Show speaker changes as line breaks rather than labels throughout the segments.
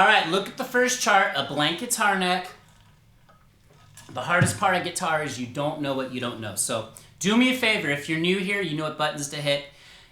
All right, look at the first chart, a blank guitar neck. The hardest part of guitar is you don't know what you don't know. So do me a favor. If you're new here, you know what buttons to hit.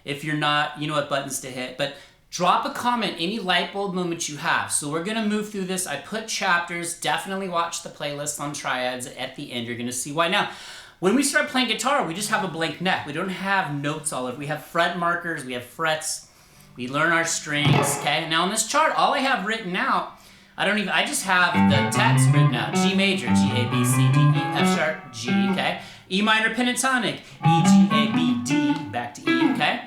If you're not, you know what buttons to hit. But drop a comment, any light bulb moments you have. So we're going to move through this. I put chapters. Definitely watch the playlist on triads at the end. You're going to see why. Now, when we start playing guitar, we just have a blank neck. We don't have notes all over. We have fret markers. We have frets. We learn our strings, okay? Now on this chart, all I have written out, I just have the text written out. G major, G, A, B, C, D, E, F sharp, G, okay? E minor pentatonic, E, G, A, B, D, back to E, okay?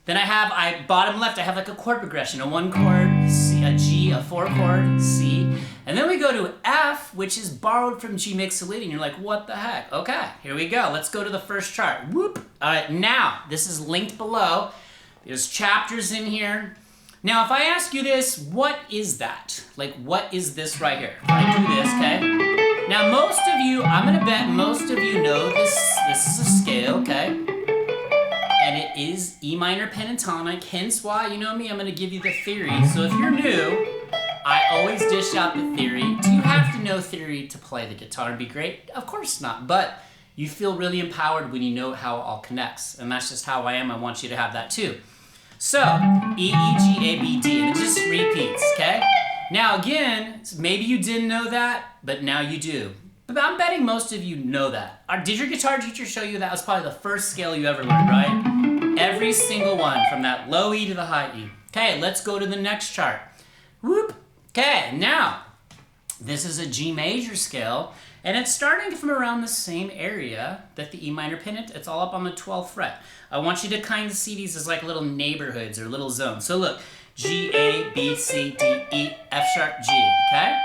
Then bottom left, I have like a chord progression, a 1 chord, C, a G, a 4 chord, C. And then we go to F, which is borrowed from G mixolydian. And you're like, what the heck? Okay, here we go. Let's go to the first chart. Whoop. All right, now, this is linked below. There's chapters in here. Now, if I ask you this, what is that? Like, what is this right here? If I do this, okay? Now, most of you, I'm gonna bet most of you know this. This is a scale, okay? And it is E minor pentatonic, hence why, you know me, I'm gonna give you the theory. So if you're new, I always dish out the theory. Do you have to know theory to play the guitar and be great? Of course not, but you feel really empowered when you know how it all connects. And that's just how I am. I want you to have that too. So, E, E, G, A, B, D, and it just repeats, okay? Now again, maybe you didn't know that, but now you do. But I'm betting most of you know that. Did your guitar teacher show you that was probably the first scale you ever learned, right? Every single one, from that low E to the high E. Okay, let's go to the next chart. Whoop. Okay, now, this is a G major scale, and it's starting from around the same area that the E minor pentatonic. It's all up on the 12th fret. I want you to kind of see these as like little neighborhoods or little zones. So look, G, A, B, C, D, E, F sharp, G, okay?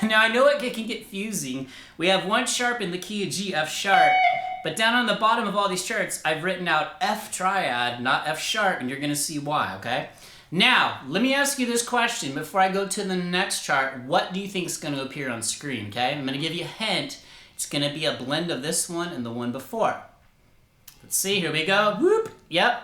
Now I know it can get confusing. We have one sharp in the key of G, F sharp, but down on the bottom of all these charts, I've written out F triad, not F sharp, and you're gonna see why, okay? Now, let me ask you this question before I go to the next chart. What do you think is gonna appear on screen, okay? I'm gonna give you a hint. It's gonna be a blend of this one and the one before. Let's see, here we go. Whoop, yep.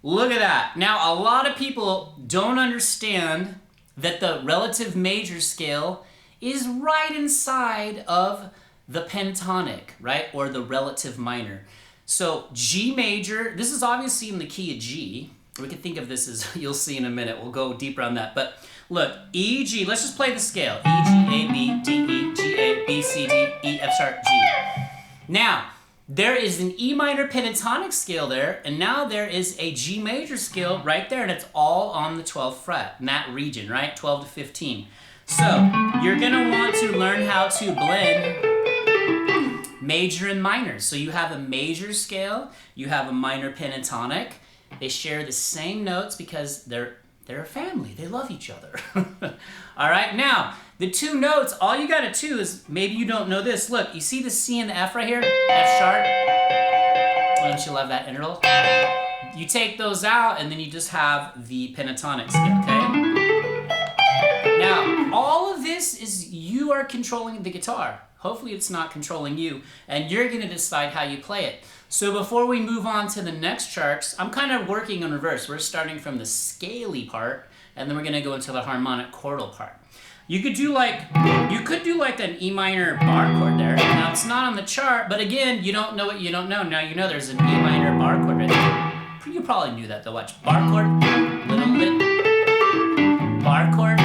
Look at that. Now, a lot of people don't understand that the relative major scale is right inside of the pentatonic, right? Or the relative minor. So G major, this is obviously in the key of G. We can think of this as, you'll see in a minute, we'll go deeper on that. But look, E, G, let's just play the scale. E, G, A, B, D, E, G, A, B, C, D, E, F sharp, G. Now, there is an E minor pentatonic scale there, and now there is a G major scale right there, and it's all on the 12th fret, in that region, right? 12 to 15. So, you're gonna want to learn how to blend major and minor. So you have a major scale, you have a minor pentatonic. They share the same notes because they're a family. They love each other. All right, now, the two notes, all you gotta do is, maybe you don't know this. Look, you see the C and the F right here? F sharp. Don't you love that interval? You take those out and then you just have the pentatonic scale, okay? Now, all of this is you are controlling the guitar. Hopefully it's not controlling you, and you're gonna decide how you play it. So before we move on to the next charts, I'm kind of working in reverse. We're starting from the scaly part, and then we're gonna go into the harmonic chordal part. You could do like an E minor bar chord there. Now it's not on the chart, but again, you don't know what you don't know. Now you know there's an E minor bar chord right there. You probably knew that though. Watch, bar chord, little bit, bar chord.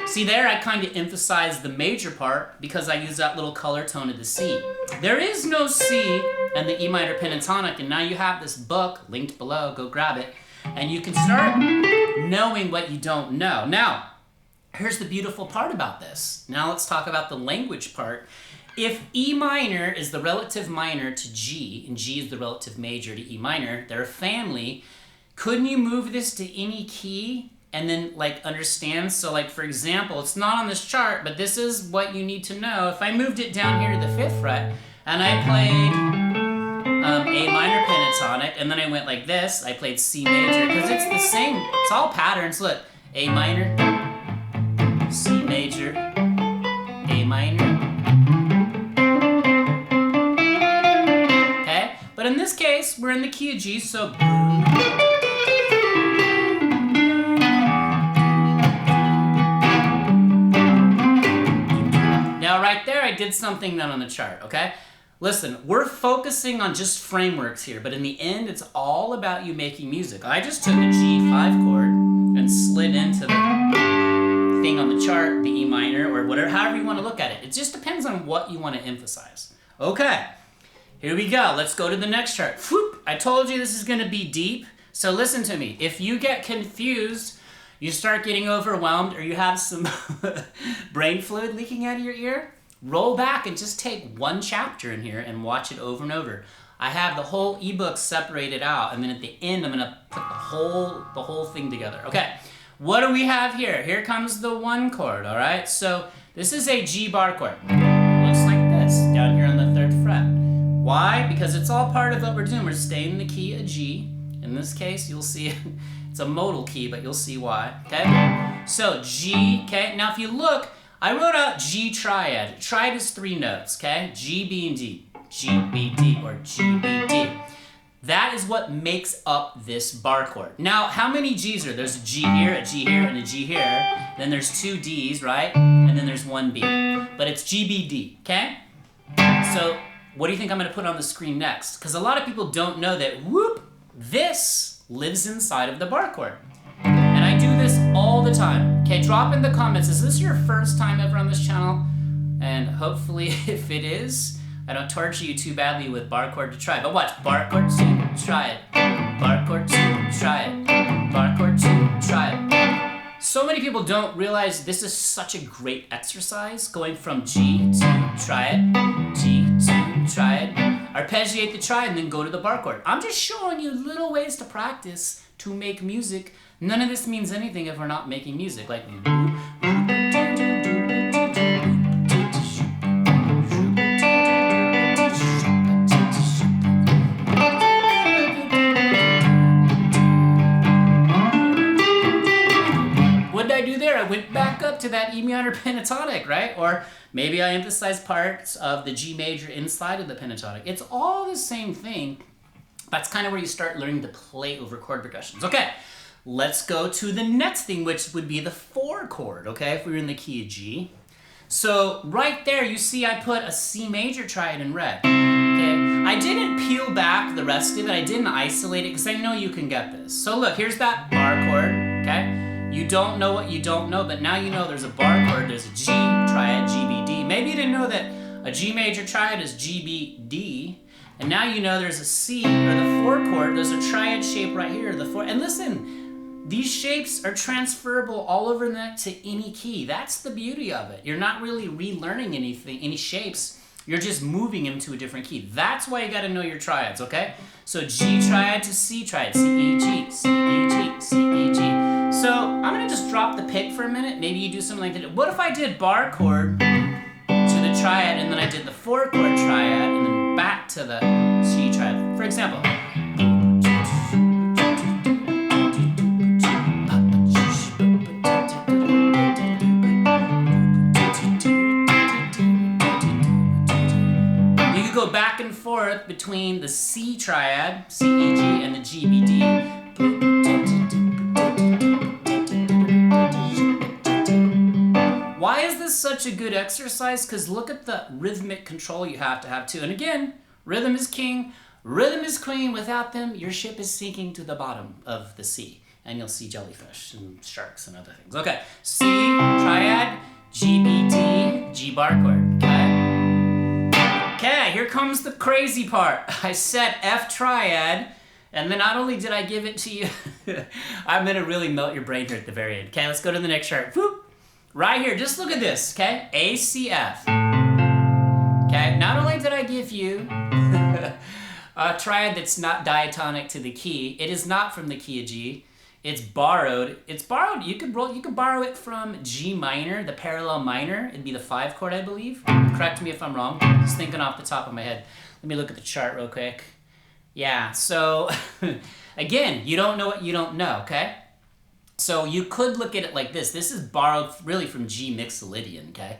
See there, I kind of emphasize the major part because I use that little color tone of the C. There is no C in the E minor pentatonic, and now you have this book linked below. Go grab it, and you can start knowing what you don't know. Now, here's the beautiful part about this. Now let's talk about the language part. If E minor is the relative minor to G, and G is the relative major to E minor, they're a family, couldn't you move this to any key and then like understand? So like for example, it's not on this chart, but this is what you need to know. If I moved it down here to the 5th fret and I played A minor pentatonic and then I went like this, I played C major, because it's the same, it's all patterns. Look, A minor, C major, A minor. Okay, but in this case, we're in the key of G, so did something not on the chart, okay? Listen, we're focusing on just frameworks here, but in the end, it's all about you making music. I just took a G5 chord and slid into the thing on the chart, the E minor, or whatever, however you want to look at it. It just depends on what you want to emphasize. Okay, here we go. Let's go to the next chart. Whoop. I told you this is going to be deep, so listen to me. If you get confused, you start getting overwhelmed, or you have some brain fluid leaking out of your ear, roll back and just take one chapter in here and watch it over and over. I have the whole ebook separated out, and then at the end, I'm gonna put the whole thing together. Okay, what do we have here? Here comes the 1 chord, all right? So this is a G bar chord. Looks like this, down here on the 3rd fret. Why? Because it's all part of what we're doing. We're staying in the key of G. In this case, you'll see it's a modal key, but you'll see why, okay? So G, okay? Now if you look, I wrote out G triad. Triad is 3 notes, okay? G, B, and D. G, B, D, or G, B, D. That is what makes up this bar chord. Now, how many G's are there? There's a G here, a G here, and a G here. Then there's 2 D's, right? And then there's 1 B. But it's G, B, D, okay? So what do you think I'm gonna put on the screen next? Because a lot of people don't know that, whoop, this lives inside of the bar chord. And I do this all the time. Okay, drop in the comments, is this your first time ever on this channel? And hopefully, if it is, I don't torture you too badly with bar chord to try. But watch, bar chord 2, try it. Bar chord 2, try it. Bar chord 2, try it. So many people don't realize this is such a great exercise, going from G to try it, G to try it, arpeggiate the try, and then go to the bar chord. I'm just showing you little ways to practice to make music. None of this means anything if we're not making music. Like, what did I do there? I went back up to that E minor pentatonic, right? Or maybe I emphasized parts of the G major inside of the pentatonic. It's all the same thing. That's kind of where you start learning to play over chord progressions. Okay, let's go to the next thing, which would be the 4 chord, okay, if we were in the key of G. So right there, you see I put a C major triad in red, okay? I didn't peel back the rest of it. I didn't isolate it because I know you can get this. So look, here's that bar chord, okay? You don't know what you don't know, but now you know there's a bar chord, there's a G triad, G, B, D. Maybe you didn't know that a G major triad is G, B, D. And now you know there's a C, or the 4 chord, there's a triad shape right here, the 4. And listen, these shapes are transferable all over to any key. That's the beauty of it. You're not really relearning anything, any shapes. You're just moving them to a different key. That's why you gotta know your triads, okay? So G triad to C triad, C, E, G, C, E, G, C, E, G. So I'm gonna just drop the pick for a minute. Maybe you do something like that. What if I did bar chord to the triad, and then I did the 4 chord triad, and then back to the G triad. For example. You could go back and forth between the C triad, C, E, G, and the G, B, D. Why is this such a good exercise? Because look at the rhythmic control you have to have too. And again, rhythm is king, rhythm is queen. Without them, your ship is sinking to the bottom of the sea. And you'll see jellyfish and sharks and other things. Okay, C, triad, G, B, D, G bar chord, okay? Okay, here comes the crazy part. I said F triad, and then not only did I give it to you, I'm gonna really melt your brain here at the very end. Okay, let's go to the next chart. Whoop. Right here, just look at this, okay? A, C, F. Okay, not only did I give you a triad that's not diatonic to the key, it is not from the key of G. It's borrowed. It's borrowed. You could borrow it from G minor, the parallel minor. It'd be the 5 chord, I believe. Correct me if I'm wrong. Just thinking off the top of my head. Let me look at the chart real quick. Yeah, so again, you don't know what you don't know, okay? So you could look at it like this. This is borrowed really from G Mixolydian, okay?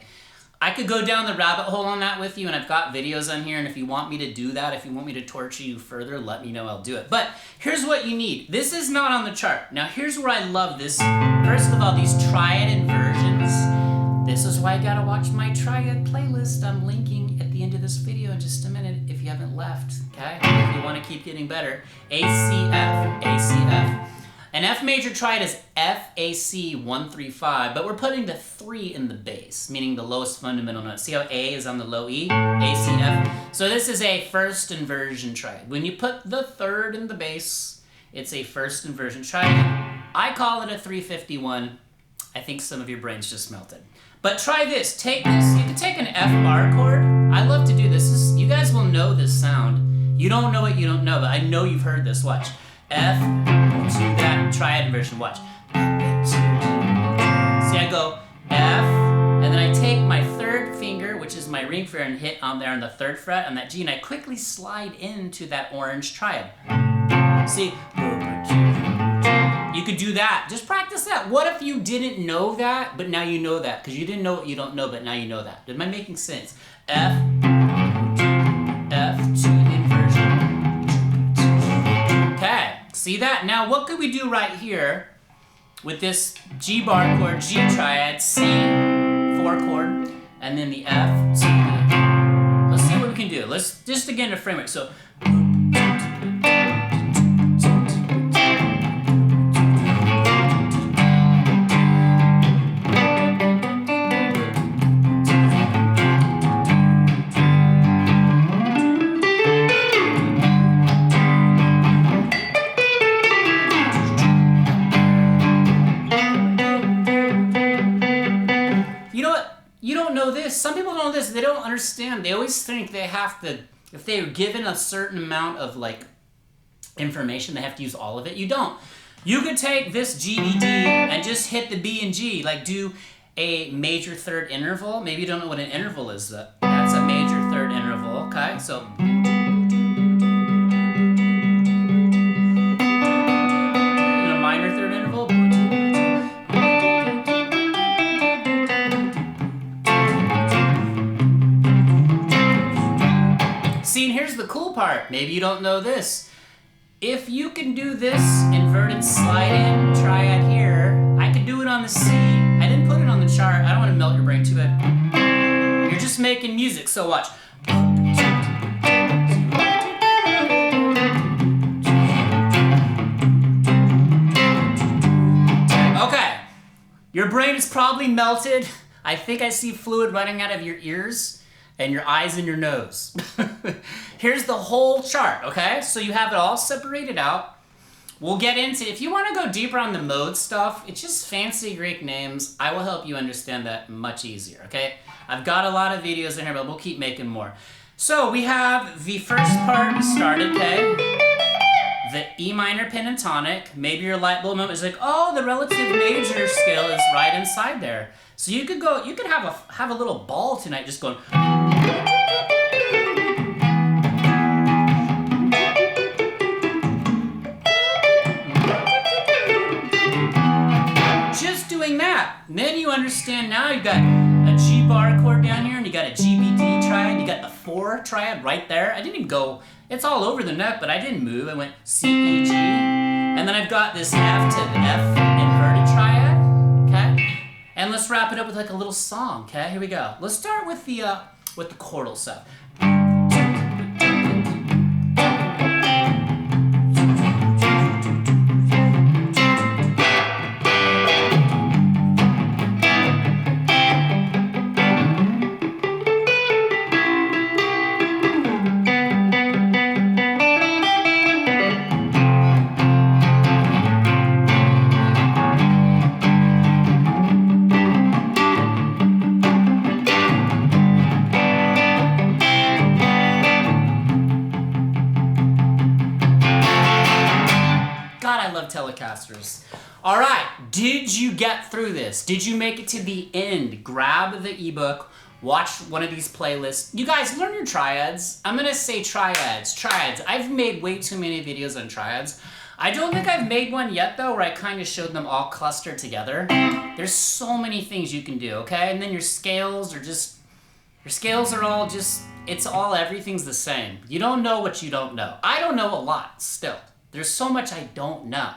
I could go down the rabbit hole on that with you, and I've got videos on here, and if you want me to do that, if you want me to torture you further, let me know, I'll do it. But here's what you need. This is not on the chart. Now here's where I love this. First of all, these triad inversions, This is why you gotta watch my triad playlist I'm linking at the end of this video in just a minute if you haven't left, okay? If you wanna keep getting better. A, C, F, A, C, F. An F major triad is F, A, C, 1, 3, 5, but we're putting the 3 in the bass, meaning the lowest fundamental note. See how A is on the low E? A, C, F. So this is a first inversion triad. When you put the 3rd in the bass, it's a first inversion triad. I call it a 351. I think some of your brains just melted. But try this. Take this. You can take an F bar chord. I love to do this. You guys will know this sound. You don't know it, you don't know, but I know you've heard this. Watch. F to that triad inversion. Watch. See, I go F, and then I take my 3rd finger, which is my ring finger, and hit on there on the 3rd fret on that G, and I quickly slide into that orange triad. See? You could do that. Just practice that. What if you didn't know that, but now you know that? Because you didn't know what you don't know, but now you know that. Am I making sense? F, F to inversion. Okay. See that? Now what could we do right here with this G bar chord, G triad, C, 4 chord, and then the F to the... Let's see what we can do. Let's just again a framework. So... Some people don't know this. They don't understand. They always think they have to, if they're given a certain amount of like information, they have to use all of it. You don't. You could take this G, B, D and just hit the B and G. Like do a major 3rd interval. Maybe you don't know what an interval is. That's a major 3rd interval. Okay, so. And a minor 3rd interval. See, and here's the cool part. Maybe you don't know this. If you can do this inverted slide-in triad here, I could do it on the C. I didn't put it on the chart. I don't want to melt your brain too bad. You're just making music, so watch. Okay. Your brain is probably melted. I think I see fluid running out of your ears and your eyes and your nose. Here's the whole chart, okay? So you have it all separated out. We'll get into, if you want to go deeper on the mode stuff, it's just fancy Greek names. I will help you understand that much easier, okay? I've got a lot of videos in here, but we'll keep making more. So we have the first part started, okay? The E minor pentatonic. Maybe your light bulb moment is like, oh, the relative major scale is right inside there. So you could go, you could have a little ball tonight just going. Just doing that. And then you understand now you've got a G bar chord down here and you got a G, B, D triad. You got the 4 triad right there. I didn't go, it's all over the neck, but I didn't move. I went C, E, G. And then I've got this F to the F inverted triad, okay? And let's wrap it up with like a little song, okay? Here we go. Let's start with the chordal stuff. Telecasters. All right, did you get through this? Did you make it to the end? Grab the ebook, watch one of these playlists. You guys learn your triads. I'm gonna say triads. I've made way too many videos on triads. I don't think I've made one yet though where I kind of showed them all clustered together. There's so many things you can do, okay? And then your scales are all just, it's all, everything's the same. You don't know what you don't know. I don't know a lot still. There's so much I don't know,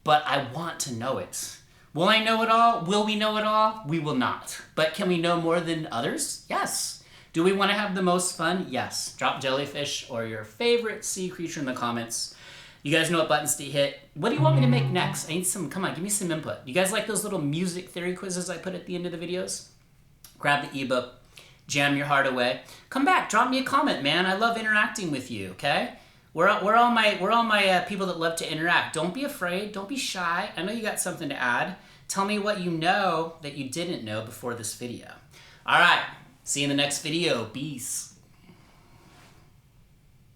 but I want to know it. Will I know it all? Will we know it all? We will not. But can we know more than others? Yes. Do we want to have the most fun? Yes. Drop jellyfish or your favorite sea creature in the comments. You guys know what buttons to hit. What do you want me to make next? I need some, come on, give me some input. You guys like those little music theory quizzes I put at the end of the videos? Grab the ebook, jam your heart away. Come back, drop me a comment, man. I love interacting with you, okay? We're all my people that love to interact. Don't be afraid, don't be shy. I know you got something to add. Tell me what you know that you didn't know before this video. All right, see you in the next video. Peace.